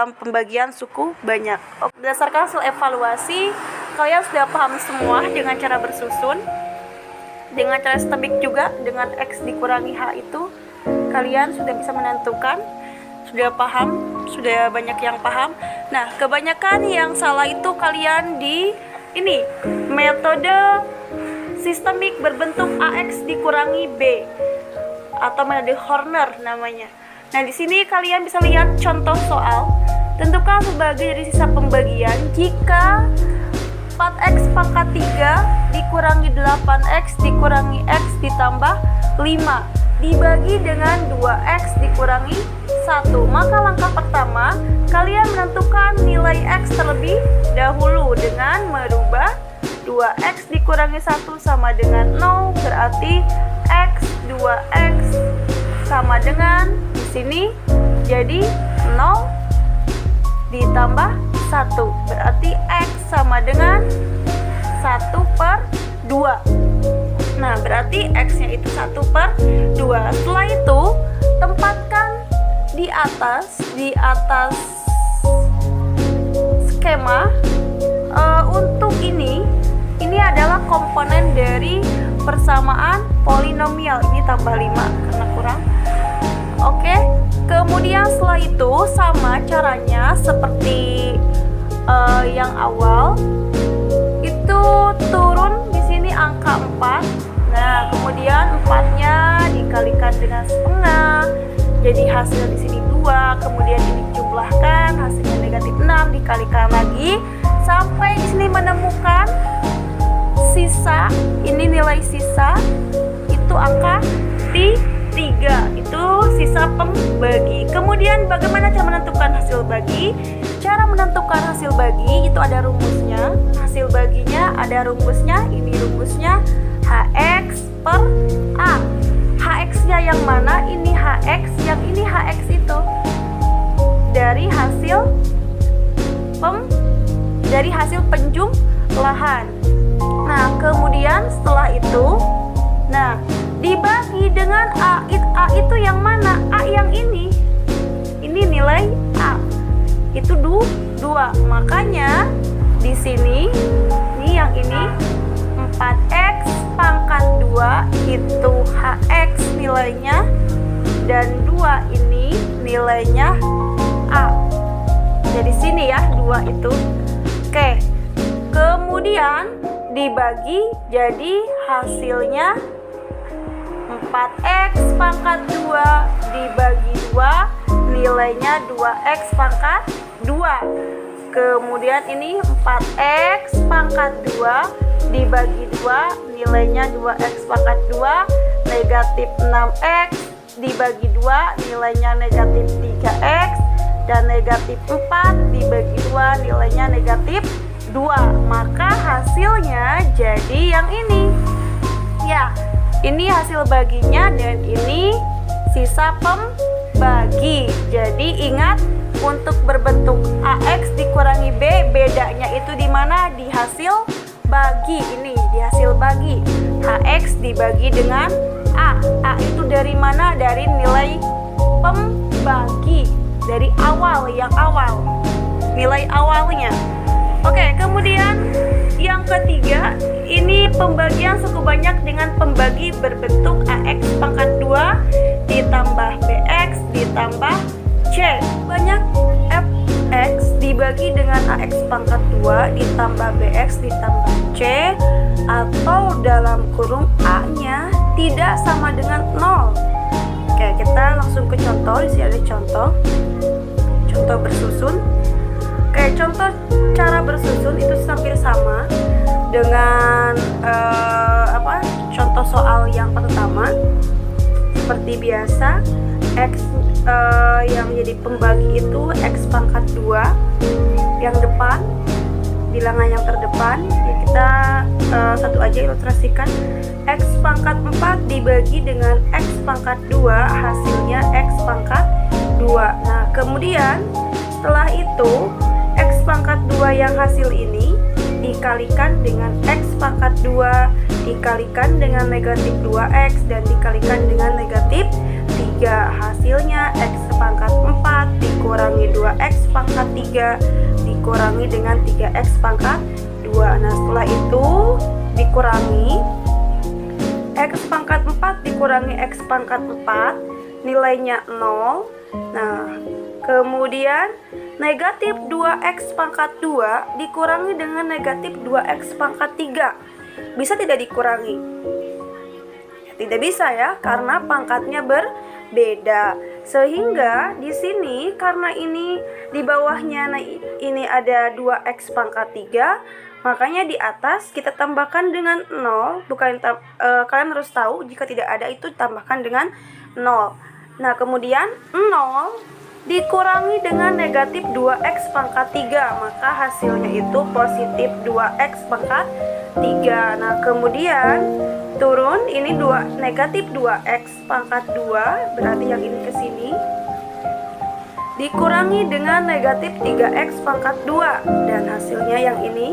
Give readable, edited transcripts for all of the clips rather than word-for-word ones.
dalam pembagian suku banyak. Berdasarkan hasil evaluasi, kalian sudah paham semua dengan cara bersusun, dengan cara sistemik juga, dengan X dikurangi H itu kalian sudah bisa menentukan, sudah paham, sudah banyak yang paham. Nah, kebanyakan yang salah itu kalian di ini metode sistemik berbentuk AX dikurangi B atau metode Horner namanya. Nah, di sini kalian bisa lihat contoh soal. Tentukan sebagai dari sisa pembagian jika 4x pangkat 3 dikurangi 8x dikurangi x ditambah 5 dibagi dengan 2x dikurangi 1. Maka langkah pertama, kalian menentukan nilai x terlebih dahulu dengan merubah 2x dikurangi 1 sama dengan 0, berarti x 2x sama dengan di sini jadi 0 ditambah 1, berarti x sama dengan 1/2. Nah, berarti x-nya itu 1/2. Setelah itu, tempatkan di atas skema untuk ini adalah komponen dari persamaan polinomial. Ini tambah 5 karena kurang. Oke, kemudian setelah itu sama caranya seperti yang awal. Itu turun di sini angka 4. Nah, kemudian 4-nya dikalikan dengan setengah. Jadi hasil di sini 2, kemudian ini jumlahkan, hasilnya negatif 6, dikalikan lagi sampai di sini menemukan sisa. Ini nilai sisa itu angka 3, itu sisa pembagi. Kemudian bagaimana cara menentukan hasil bagi? Cara menentukan hasil bagi itu ada rumusnya. Hasil baginya ada rumusnya. Ini rumusnya HX per A. HX-nya yang mana? Ini HX, yang ini HX itu dari hasil penjumlahan. Nah, kemudian setelah itu, nah, dibagi dengan A itu yang mana? A yang ini nilai A itu 2. Makanya di sini nih yang ini 4x pangkat 2 itu HX nilainya, dan 2 ini nilainya A. Jadi sini ya 2 itu. Oke. Kemudian dibagi jadi hasilnya 4x pangkat 2 dibagi 2 nilainya 2x pangkat 2. Kemudian ini 4x pangkat 2 dibagi 2 nilainya 2x pangkat 2, negatif 6x dibagi 2 nilainya negatif 3x, dan negatif 4 dibagi 2 nilainya negatif 2. Maka hasilnya jadi yang ini. Ya, ini hasil baginya dan ini sisa pembagi. Jadi ingat, untuk berbentuk AX dikurangi B, bedanya itu di mana? Di hasil bagi. Ini di hasil bagi. HX dibagi dengan A. A itu dari mana? Dari nilai pembagi. Dari awal, yang awal. Nilai awalnya. Oke, kemudian yang ketiga, ini pembagian suku banyak dengan pembagi berbentuk AX pangkat 2 ditambah BX ditambah C. Banyak FX dibagi dengan AX pangkat 2 ditambah BX ditambah C, atau dalam kurung A-nya tidak sama dengan 0. Oke, kita langsung ke contoh. Di sini ada contoh bersusun. Oke, contoh cara bersusun itu hampir sama dengan contoh soal yang pertama. Seperti biasa, X yang jadi pembagi itu X pangkat 2 yang depan, bilangan yang terdepan. Ya, kita satu aja ilustrasikan. X pangkat 4 dibagi dengan X pangkat 2, hasilnya X pangkat 2. Nah, kemudian setelah itu X pangkat 2 yang hasil ini dikalikan dengan X pangkat 2 dikalikan dengan negatif 2X dan dikalikan dengan negatif 3, hasilnya X pangkat 4 dikurangi 2x pangkat 3 dikurangi dengan 3x pangkat 2. Nah, setelah itu dikurangi x pangkat 4 dikurangi x pangkat 4, nilainya 0. Nah, kemudian negatif 2x pangkat 2 dikurangi dengan negatif 2x pangkat 3. Bisa tidak dikurangi? Tidak bisa ya, karena pangkatnya berbeda. Sehingga di sini karena ini di bawahnya ini ada 2x pangkat 3, makanya di atas kita tambahkan dengan 0. Kalian harus tahu jika tidak ada itu tambahkan dengan 0. Nah, kemudian 0 dikurangi dengan negatif 2x pangkat 3, maka hasilnya itu positif 2x pangkat 3. Nah, kemudian turun ini negatif 2x pangkat 2, berarti yang ini ke sini, dikurangi dengan negatif 3x pangkat 2, dan hasilnya yang ini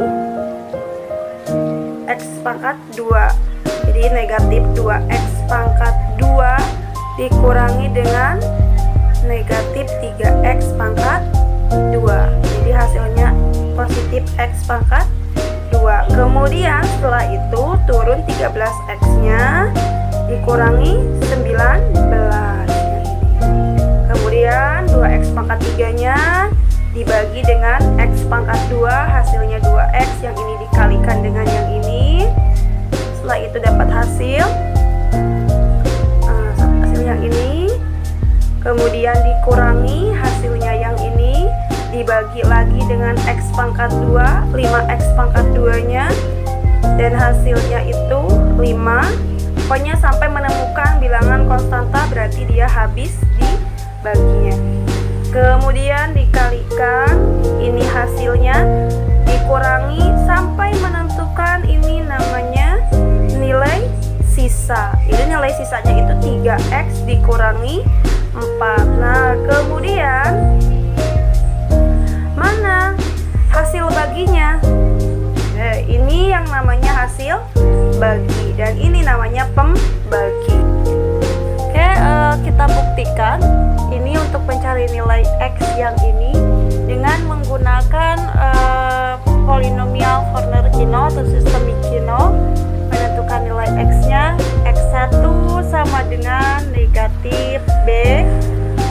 x pangkat 2. Jadi negatif 2x pangkat 2 dikurangi dengan negatif 3x pangkat 2. Jadi hasilnya positif x pangkat 2. Kemudian setelah itu turun 13x-nya dikurangi 19. Kemudian 2x pangkat 3-nya dibagi dengan x pangkat 2, hasilnya 2x, yang ini dikalikan dengan yang ini. Setelah itu dapat hasil yang ini. Kemudian dikurangi hasilnya yang ini, dibagi lagi dengan x pangkat 2, 5x pangkat 2-nya, dan hasilnya itu 5. Pokoknya sampai menemukan bilangan konstanta, berarti dia habis dibaginya. Kemudian dikalikan, ini hasilnya, dikurangi sampai menentukan ini namanya nilai sisa. Ini nilai sisanya itu 3x dikurangi 4. Nah, kemudian mana hasil baginya? Ini yang namanya hasil bagi, dan ini namanya pembagi. Oke, kita buktikan ini untuk mencari nilai x yang ini dengan menggunakan polinomial Horner-Kinno atau sistem Kinno. Menentukan nilai x-nya, x1 sama dengan negatif b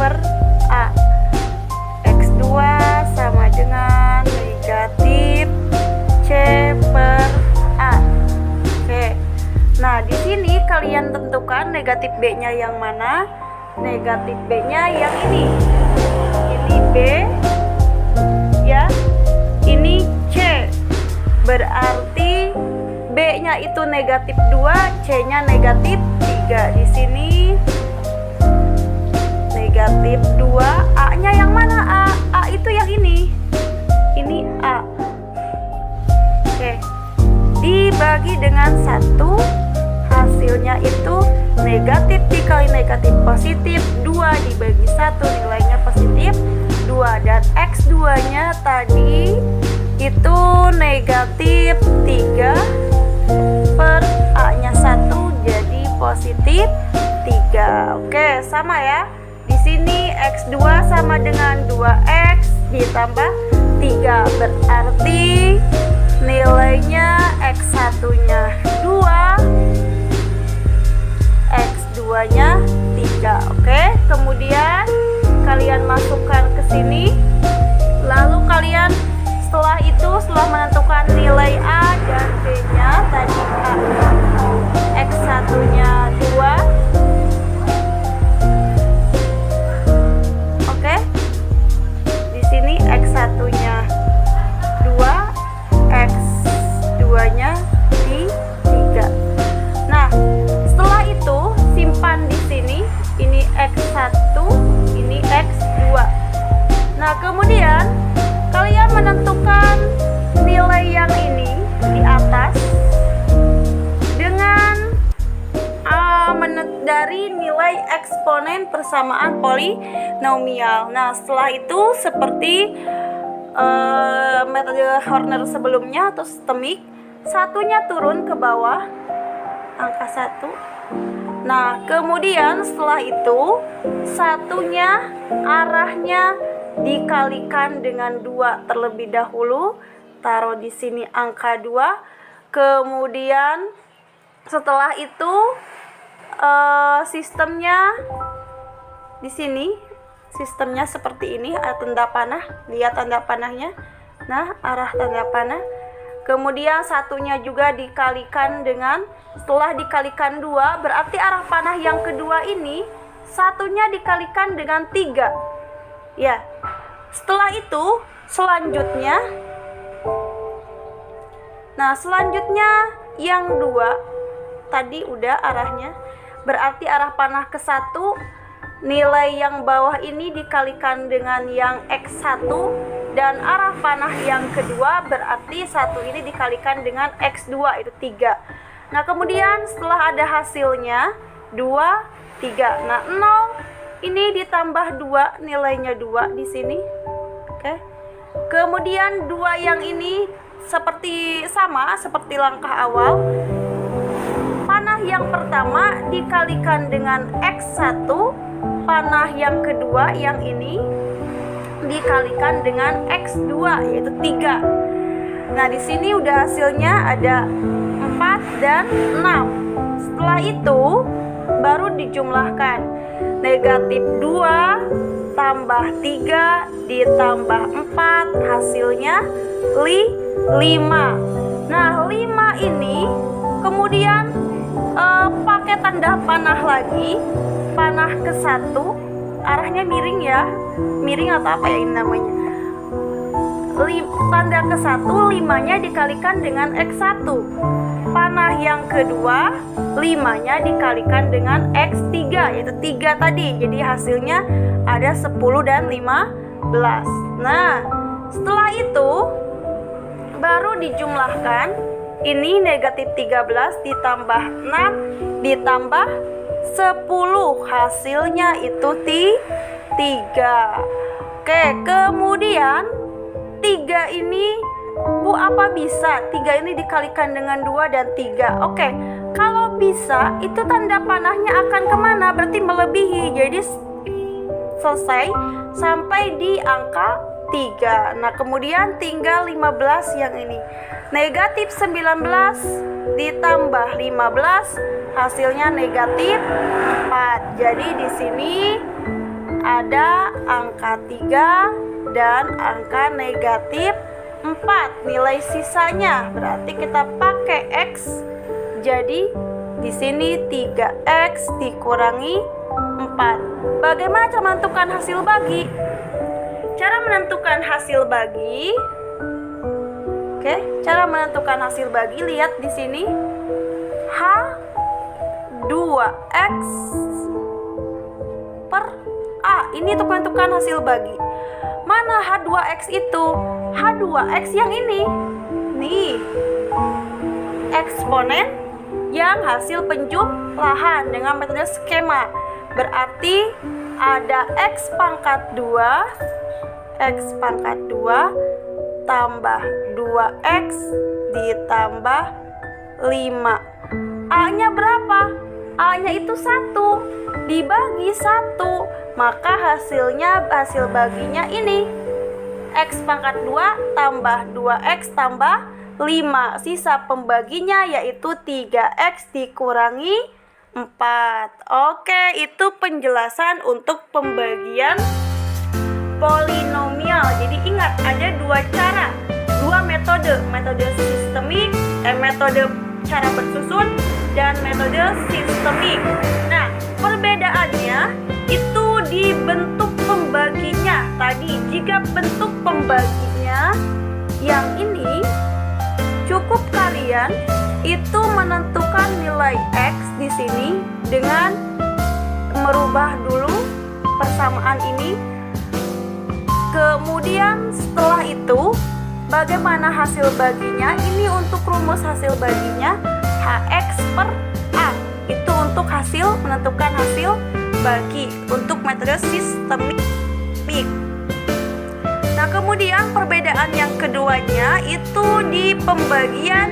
per a, x2 sama dengan negatif c per a. Oke. Nah, di sini kalian tentukan negatif b-nya yang mana. Negatif b-nya yang ini. Ini b ya. Ini c. Berarti B-nya itu negatif 2, C-nya negatif 3. Di sini negatif 2, A-nya yang mana? A itu yang ini. Ini A. Oke. Dibagi dengan 1, hasilnya itu negatif dikali negatif positif 2 dibagi 1, nilainya positif 2. Dan X2-nya tadi itu negatif 3 per A-nya 1, jadi positif 3. Oke, sama ya. Di sini X2 sama dengan 2X ditambah 3, berarti nilainya X1-nya 2, X2-nya 3. Oke, kemudian kalian masukkan ke sini. Lalu kalian setelah menentukan nilai A dan B-nya tadi A, X1-nya 2. Oke. Di sini X1-nya 2, X2-nya 3. Nah, setelah itu simpan di sini. Ini X1, ini X2. Nah, kemudian kalian menentukan nilai yang ini di atas dengan dari nilai eksponen persamaan polinomial. Nah, setelah itu seperti metode Horner sebelumnya atau sistemik, satunya turun ke bawah, angka 1, Nah, kemudian setelah itu satunya arahnya dikalikan dengan 2 terlebih dahulu. Taruh di sini angka 2. Kemudian setelah itu sistemnya di sini sistemnya seperti ini, ada tanda panah. Lihat tanda panahnya. Nah, arah tanda panah. Kemudian satunya juga dikalikan dengan, setelah dikalikan 2, berarti arah panah yang kedua ini satunya dikalikan dengan 3. Ya. Setelah itu selanjutnya, nah selanjutnya yang 2 tadi udah arahnya, berarti arah panah ke 1, nilai yang bawah ini dikalikan dengan yang X1, dan arah panah yang kedua berarti 1 ini dikalikan dengan X2, itu 3. Nah, kemudian setelah ada hasilnya 2, 3. Nah, 0 ini ditambah 2, nilainya 2 di sini. Oke. Kemudian 2 yang ini sama seperti langkah awal. Panah yang pertama dikalikan dengan X1, panah yang kedua yang ini dikalikan dengan X2, yaitu 3. Nah, di sini udah hasilnya ada 4 dan 6. Setelah itu baru dijumlahkan. Negatif 2 tambah 3 ditambah 4, hasilnya 5. Nah, 5 ini kemudian pakai tanda panah lagi. Panah ke 1, arahnya miring ya, miring atau apa ya ini namanya. Tanda ke 1, 5-nya dikalikan dengan X1. Panah yang kedua, 5-nya dikalikan dengan X3, yaitu 3 tadi. Jadi hasilnya ada 10 dan 15. Nah, setelah itu baru dijumlahkan. Ini negatif 13 ditambah 6 ditambah 10, hasilnya itu 3. Oke, kemudian 3 ini apa bisa 3 ini dikalikan dengan 2 dan 3? Oke, kalau bisa itu tanda panahnya akan kemana? Berarti melebihi. Jadi selesai sampai di angka 3. Nah, kemudian tinggal 15 yang ini. Negatif 19 ditambah 15, hasilnya negatif 4. Jadi di sini ada angka 3 dan angka negatif 4. Nilai sisanya berarti kita pakai X. Jadi di sini 3X dikurangi 4. Bagaimana cara menentukan hasil bagi? Cara menentukan hasil bagi, oke, cara menentukan hasil bagi, lihat di sini H2X per A. Ini untuk menentukan hasil bagi. Mana H2X itu? H2X yang ini. Nih. Eksponen yang hasil penjumlahan dengan metode skema. Berarti ada X pangkat 2 tambah 2X ditambah 5. A-nya berapa? A-nya itu 1 dibagi 1. Maka hasil baginya ini X pangkat 2 tambah 2X tambah 5. Sisa pembaginya yaitu 3X dikurangi 4. Oke, itu penjelasan untuk pembagian polinomial. Jadi ingat, ada 2 cara, 2 metode sistemik, metode cara bersusun, dan metode sistemik. Nah, perbedaannya itu di bentuk pembaginya. Tadi jika bentuk pembaginya yang ini, cukup kalian itu menentukan nilai X di sini dengan merubah dulu persamaan ini. Kemudian setelah itu bagaimana hasil baginya? Ini untuk rumus hasil baginya HX per A. Itu untuk hasil, menentukan hasil bagi untuk metode sistemik. Nah, kemudian perbedaan yang keduanya itu di pembagian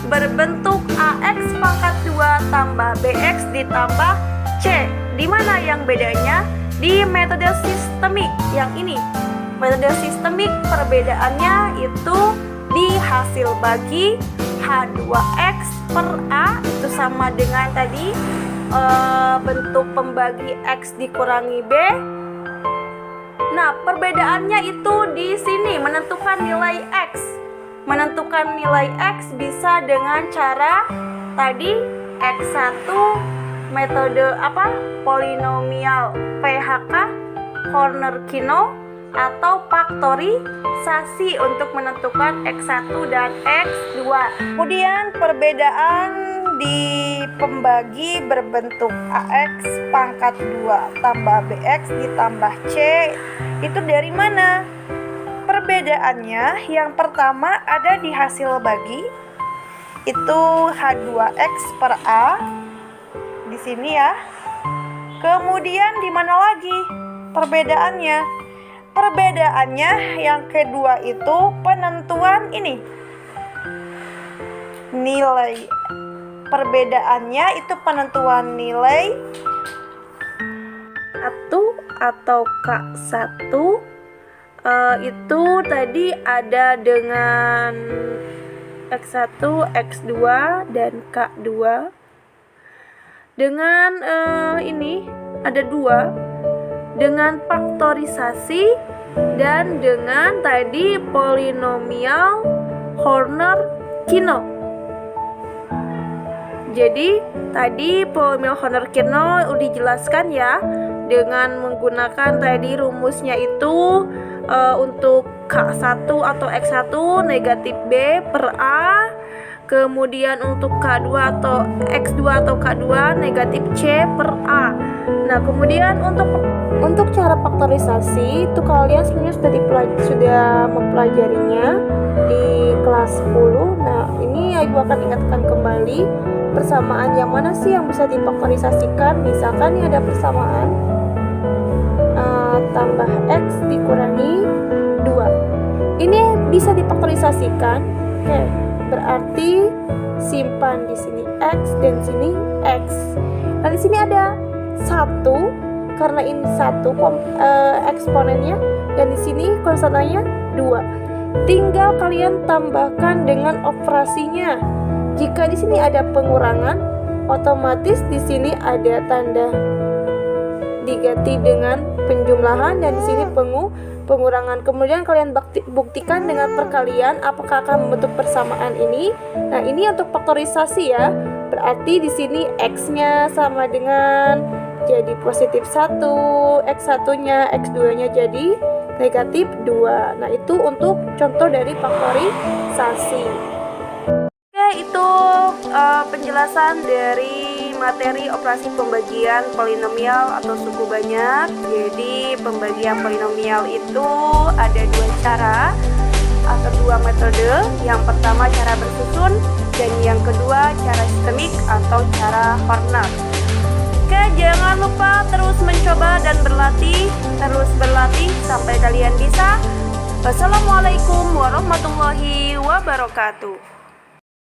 berbentuk AX pangkat 2 tambah BX ditambah C. Di mana yang bedanya? Di metode sistemik yang ini. Metode sistemik perbedaannya itu di hasil bagi H2X per A itu sama dengan tadi bentuk pembagi X dikurangi B. Nah, perbedaannya itu di sini menentukan nilai X. Menentukan nilai X bisa dengan cara tadi X1 metode polinomial PHK, Horner-Kino, atau faktorisasi untuk menentukan X1 dan X2. Kemudian perbedaan di pembagi berbentuk AX pangkat 2 tambah BX ditambah C itu dari mana? Perbedaannya yang pertama ada di hasil bagi, itu H2X per A di sini ya. Kemudian di mana lagi perbedaannya? Perbedaannya yang kedua itu penentuan ini. Nilai perbedaannya itu penentuan nilai 1 atau K1 itu tadi ada dengan X1, X2 dan K2. Dengan ini ada 2 dengan faktorisasi dan dengan tadi polinomial Horner-Kino. Jadi tadi polinomial Horner-Kino udah dijelaskan ya dengan menggunakan tadi rumusnya itu untuk K1 atau X1 negatif B per A, kemudian untuk K2 atau X2 atau K2 negatif C per A. Nah, kemudian untuk cara faktorisasi itu kalian sebenarnya sudah mempelajarinya di kelas 10. Nah, ini Ibu akan ingatkan kembali persamaan yang mana sih yang bisa difaktorisasikan. Misalkan ini ada persamaan tambah X dikurangi 2. Ini bisa difaktorisasikan. Oke, berarti simpan di sini X dan sini X. Nah, di sini ada 1 karena ini 1 eksponennya, dan di sini konstantannya 2. Tinggal kalian tambahkan dengan operasinya. Jika di sini ada pengurangan, otomatis di sini ada tanda diganti dengan penjumlahan, dan di sini pengurangan. Kemudian kalian buktikan dengan perkalian apakah akan membentuk persamaan ini. Nah, ini untuk faktorisasi ya. Berarti di sini X-nya sama dengan jadi positif 1, X1-nya, X2-nya jadi negatif 2. Nah, itu untuk contoh dari faktorisasi. Oke, itu penjelasan dari materi operasi pembagian polinomial atau suku banyak. Jadi pembagian polinomial itu ada 2 cara atau 2 metode. Yang pertama cara bersusun, dan yang kedua cara sistemik atau cara Horner. Oke, jangan lupa terus mencoba dan berlatih, sampai kalian bisa. Wassalamualaikum warahmatullahi wabarakatuh.